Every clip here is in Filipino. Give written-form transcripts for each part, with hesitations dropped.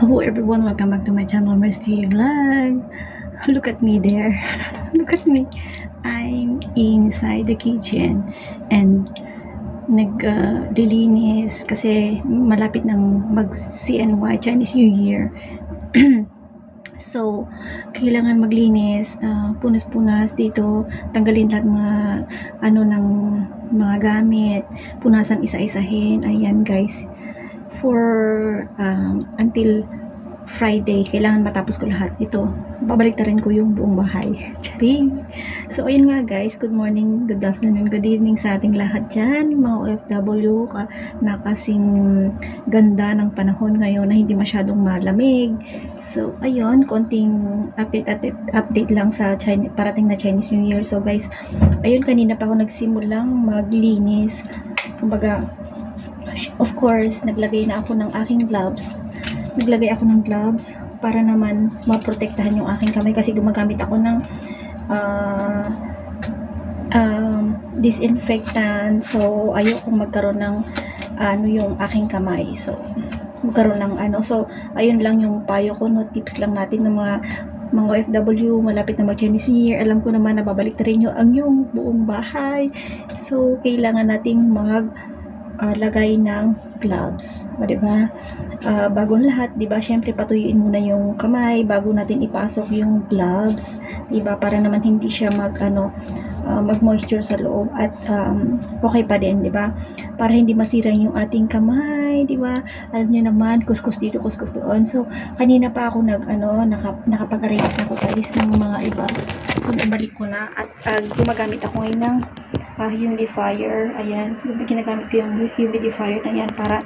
Hello everyone, welcome back to my channel, Mercy Vlog. Look at me there. Look at me. I'm inside the kitchen and naglilinis kasi malapit ng mag CNY, Chinese New Year. So, kailangan maglinis, punas-punas dito, tanggalin lahat mga ng mga gamit, punasan isa-isahin. Ayan guys, for until Friday, kailangan matapos ko lahat ito. Babaliktarin ko yung buong bahay. Charing! So, ayun nga guys, good morning, good afternoon, good evening sa ating lahat dyan, mga OFW, na kasing ganda ng panahon ngayon na hindi masyadong malamig. So, ayun, konting update lang sa parating na Chinese New Year. So guys, ayun, kanina pa ako nagsimulang maglinis. Kumbaga, of course, naglagay na ako ng aking gloves. Para naman maprotektahan yung aking kamay kasi gumagamit ako ng disinfectant. So, ayokong magkaroon ng yung aking kamay. So, magkaroon ng So, ayun lang yung payo ko, no? Tips lang natin ng mga OFW, malapit na mag-Chinese New Year. Alam ko naman na babalik na rin ang yung buong bahay. So, kailangan nating lagay ng gloves, diba? Bago lahat, diba, syempre patuyuin muna yung kamay bago natin ipasok yung gloves, diba, para naman hindi siya mag-moisture sa loob at okay pa din, diba, para hindi masira yung ating kamay, diba? Alam niyo naman, kuskus dito, kuskus doon. So, kanina pa ako nakapag-arrange na ako guys ng mga iba. So, nabalik ko na at gumagamit ako ngayon ng humidifier. Ayan, ginagamit ko yung humidifier na yan para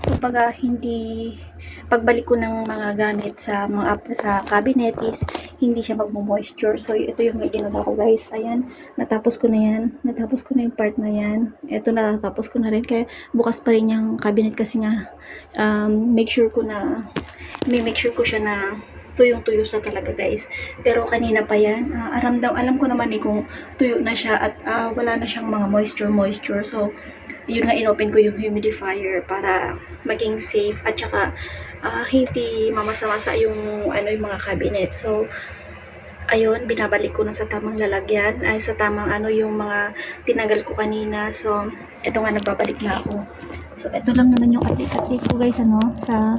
kumbaga hindi pagbalik ko ng mga gamit sa cabinet is hindi siya magmo-moisture. So ito yung ginawa ko guys. Ayan, natapos ko na yung part na yan. Ito natatapos ko na rin, kaya bukas pa rin yung cabinet kasi nga make sure ko siya na tuyong-tuyo sa talaga guys. Pero kanina pa yan, alam ko naman kung tuyo na siya at wala na siyang mga moisture. So, yun nga, inopen ko yung humidifier para maging safe at saka hindi mamasa-masa yung mga cabinet. So, ayun, binabalik ko na sa tamang lalagyan, sa tamang yung mga tinanggal ko kanina. So, eto nga, nagbabalik na ako. So, eto lang naman yung update ko guys, sa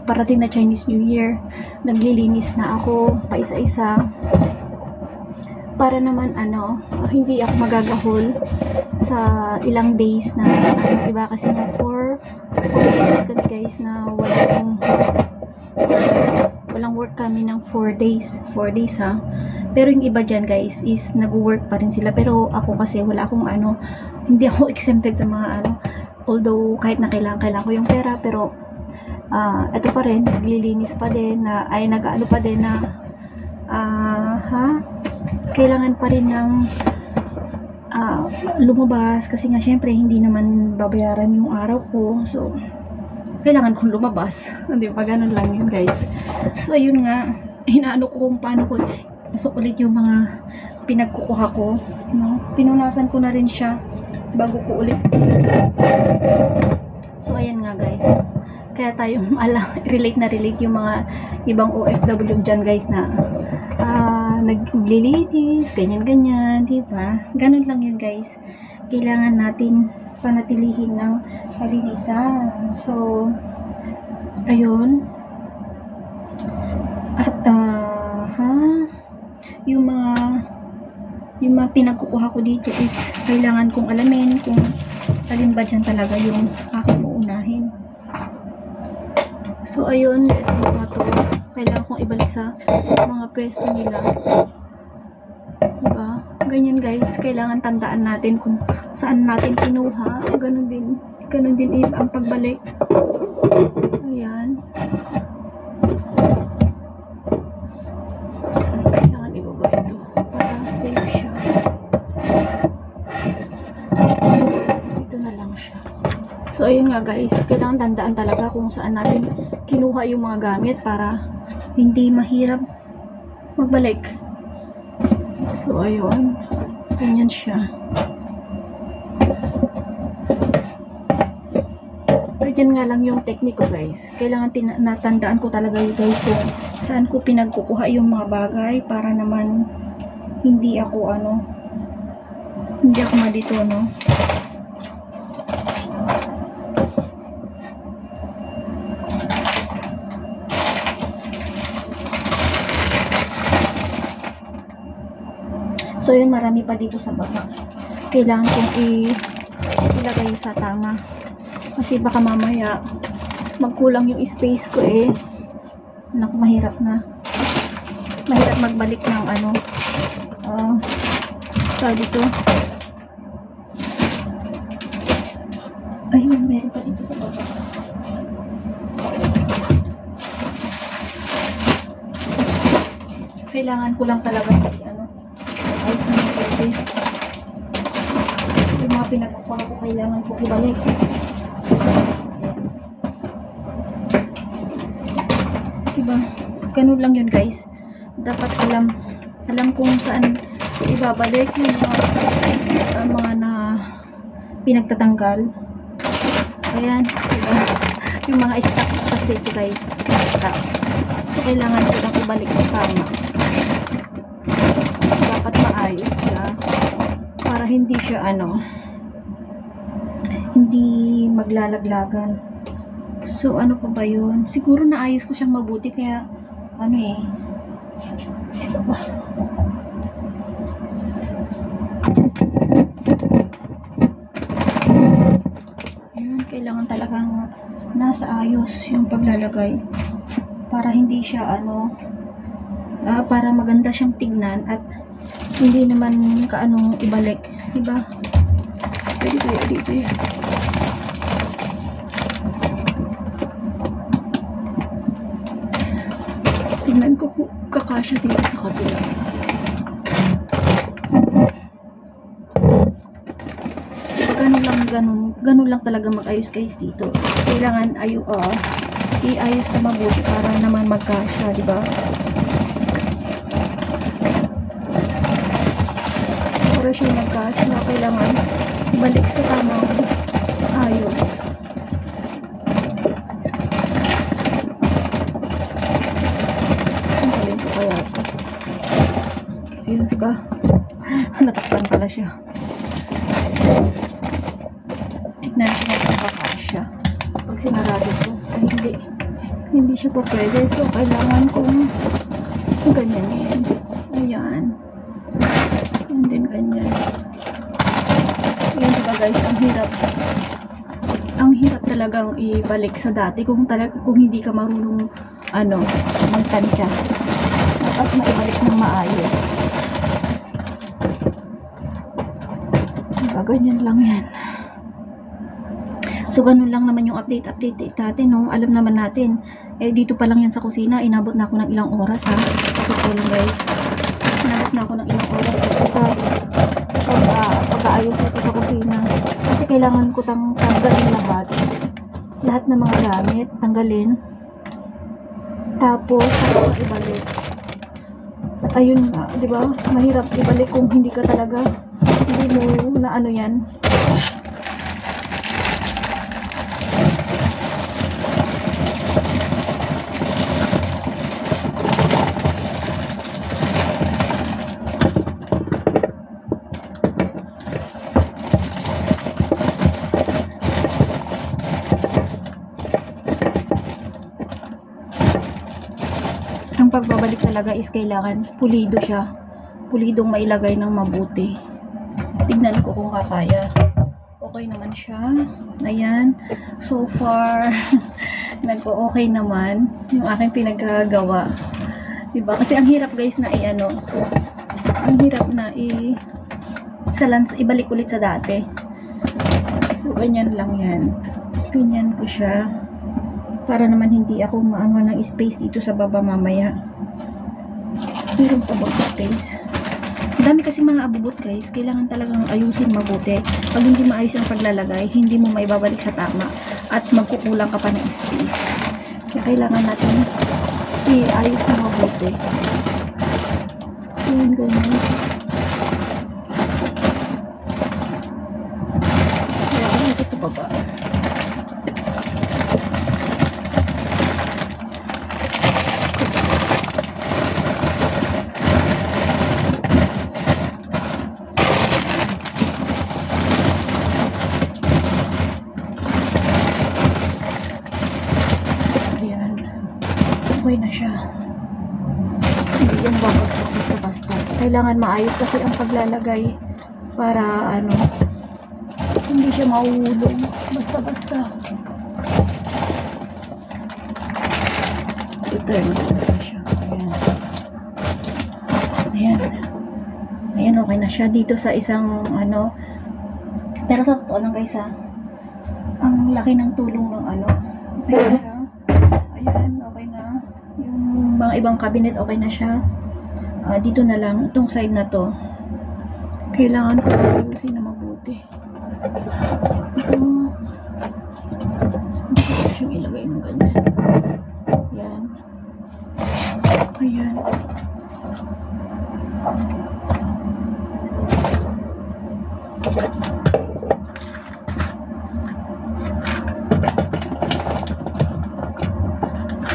parating na Chinese New Year. Naglilinis na ako pa isa-isa para naman hindi ako magagahol sa ilang days na diba, kasi nga 4 days kami guys na walang work kami ng 4 days ha. Pero yung iba dyan guys is nag-work pa rin sila, pero ako kasi wala akong hindi ako exempted sa mga although kahit na kailangan ko yung pera, pero ito pa rin, naglilinis pa din nag-ano pa din na kailangan pa rin ng lumabas kasi nga syempre hindi naman babayaran yung araw ko. So, kailangan kong lumabas. Hindi ba? Ganun lang yun guys. So, ayun nga, hinaano ko kung paano ko pasok ulit yung mga pinagkukuha ko. Pinunasan ko na rin siya bago ko ulit. So, ayan nga guys. Kaya tayo relate yung mga ibang OFW dyan guys na naglilinis, ganyan, diba? Ganun lang yun guys. Kailangan natin panatilihin ng kalinisan. So, ayun. At yung mga pinagkukuha ko dito is kailangan kong alamin kung alin ba dyan talaga yung aking uunahin. So, ayun, ito to. Kailangan kong ibalik sa mga pwesto nila. Diba? Ganyan guys, kailangan tandaan natin kung saan natin kinuha. Ganun din ang pagbalik. Ayan. Kailangan ibaba ito para safe siya. Dito na lang siya. So, ayun nga guys, kailangan tandaan talaga kung saan natin kinuha yung mga gamit para hindi mahirap magbalik. So, ayun. Ganyan siya. yan nga lang yung technique ko guys. Kailangan natandaan ko talaga yun guys kung saan ko pinagkukuha yung mga bagay para naman hindi ako madito, no? So yun, marami pa dito sa baba. Kailangan kong ilagay sa tama. Kasi baka mamaya magkulang yung space ko eh. Naku, mahirap na. Mahirap magbalik ng dito. Ayun, meron pa dito sa baba. Kailangan ko lang talaga ayos na yung pwede. Yung mga pinagkukuha ko kailangan ko ibalik. Diba? Ganun lang yun guys. Dapat alam kung saan ibabalik yung mga na pinagtatanggal. Ayan. Diba? Yung mga stocks kasi ito guys. Stocks. So kailangan ko lang ibalik sa tama. Dapat maayos siya para hindi siya hindi maglalaglagan. So ano pa ba yun? Siguro naayos ko siyang mabuti kaya ito ba? Ayan, kailangan talagang nasa ayos yung paglalagay para hindi siya para maganda siyang tignan at hindi naman ibalik, diba? Pwede kaya dito eh. Tignan ko kung kakasya dito sa kabila. Ganun lang talaga mag-ayos guys dito. Kailangan iayos na mabuti para naman magkasya, diba? Para siya magkasya, kailangan balik sa tamang ayos. Ang galing ko kaya ito. Ayun, diba? Natakpan pala siya. Tignan ko na pagkakasya. Pag sinarado ko, ay hindi siya pa pwede. So, kailangan kong ganyan yan. Ayan. And then, ganyan. Ayan, diba guys, ang hirap talagang ibalik sa dati kung hindi ka marunong magtansya. Dapat maibalik ng maayos. Diba, ganyan lang yan. So, ganun lang naman yung update natin, no? Alam naman natin, dito pa lang yan sa kusina, inabot na ako ng ilang oras, ha? Pakitulong, guys. Inabot na ako ng ilang oras dito sa pag-aayos dito sa kusina. Kasi kailangan ko tanggalin lahat ng mga gamit, tanggalin. Tapos, ibalik. At ayun nga, di ba? Mahirap ibalik kung hindi ka talaga, hindi mo na yan. Ang pagbabalik talaga is kailangan pulido siya. Pulidong mailagay ng mabuti. Tignan ko kung kakaya. Okay naman siya. Ayan. So far, nag-okay naman yung aking pinagagawa. Diba? Kasi ang hirap guys na ang hirap na ibalik ulit sa dati. So, ganyan lang yan. Ganyan ko siya. Para naman hindi ako maano ng space dito sa baba mamaya. Meron pa ba space? Dami kasi mga abubot guys. Kailangan talagang ayusin mabuti. Pag hindi maayos ang paglalagay, hindi mo maibabalik sa tama. At magkukulang ka pa ng space. Kaya kailangan natin i-ayos na mabuti. Ayan, ganyan. Kaya dito sa baba. okay na siya. Hindi yan babagsak basta-basta. Kailangan maayos kasi ang paglalagay para ano, hindi siya mauulong basta-basta. I-turn ko siya. Ayan. Ayan, okay na siya dito sa isang ano. Pero sa totoo lang guys ang laki ng tulong ng ano. Okay na siya. Ayan, okay na. Yung mga ibang cabinet okay na siya. Dito na lang, itong side na to. Kailangan ko ayusin na mabuti. Ito. Hindi ko siyang ilagay ng ganyan. Ayan. Ayan.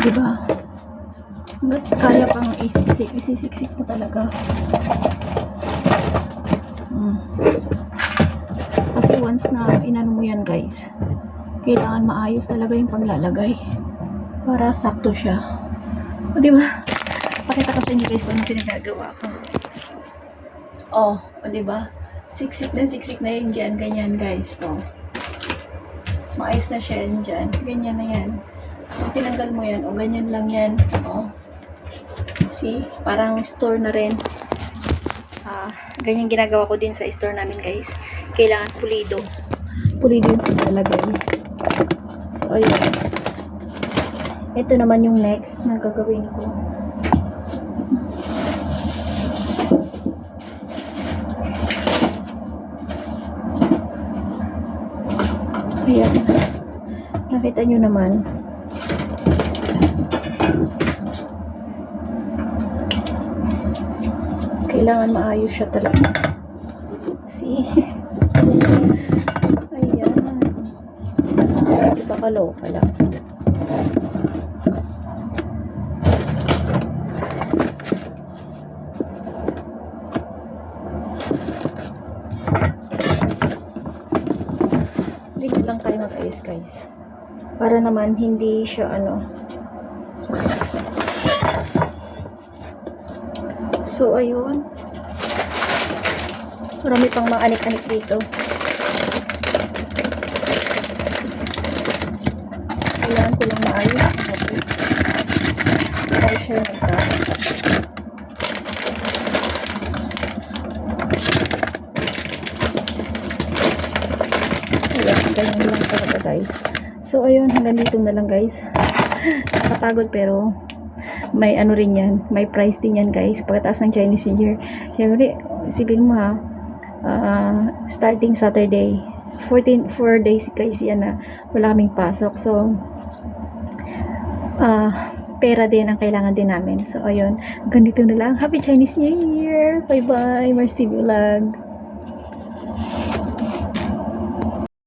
Diba? Hanggat kaya pang isisiksik mo talaga. Kasi once na inano mo yan guys, kailangan maayos talaga yung paglalagay para sakto siya. O diba? Pakita ko sa inyo guys kung ano pinagagawa ko. O diba? Siksik na yun dyan, ganyan guys. Maayos na siya yan dyan. Ganyan na yan. Tinanggal mo yan, o ganyan lang yan. See? Parang store na rin. Ganyan ginagawa ko din sa store namin guys. Kailangan pulido. Pulido yung paglalagay. So, ayun. Ito naman yung next na gagawin ko. Ayan. Nakita nyo naman. Kailangan maayos siya talaga. See? Ayan. Iba kaloka lang. Dito lang tayo mag-ayos guys. Para naman hindi siya ano. So, ayun. Marami pang mga anik-anik dito. Kailangan ko lang maayos. Para siya nagka. Ayan, ganyan lang talaga guys. So, ayun. Hanggang dito na lang guys. Nakapagod pero may ano rin yan, may price din yan guys pagkatapos ng Chinese New Year. Siyempre, isipin mo starting Saturday 4 days guys yan na wala kaming pasok. So pera din ang kailangan din namin. So ayun, hanggang dito na lang. Happy Chinese New Year! Bye bye, Mars TV Vlog.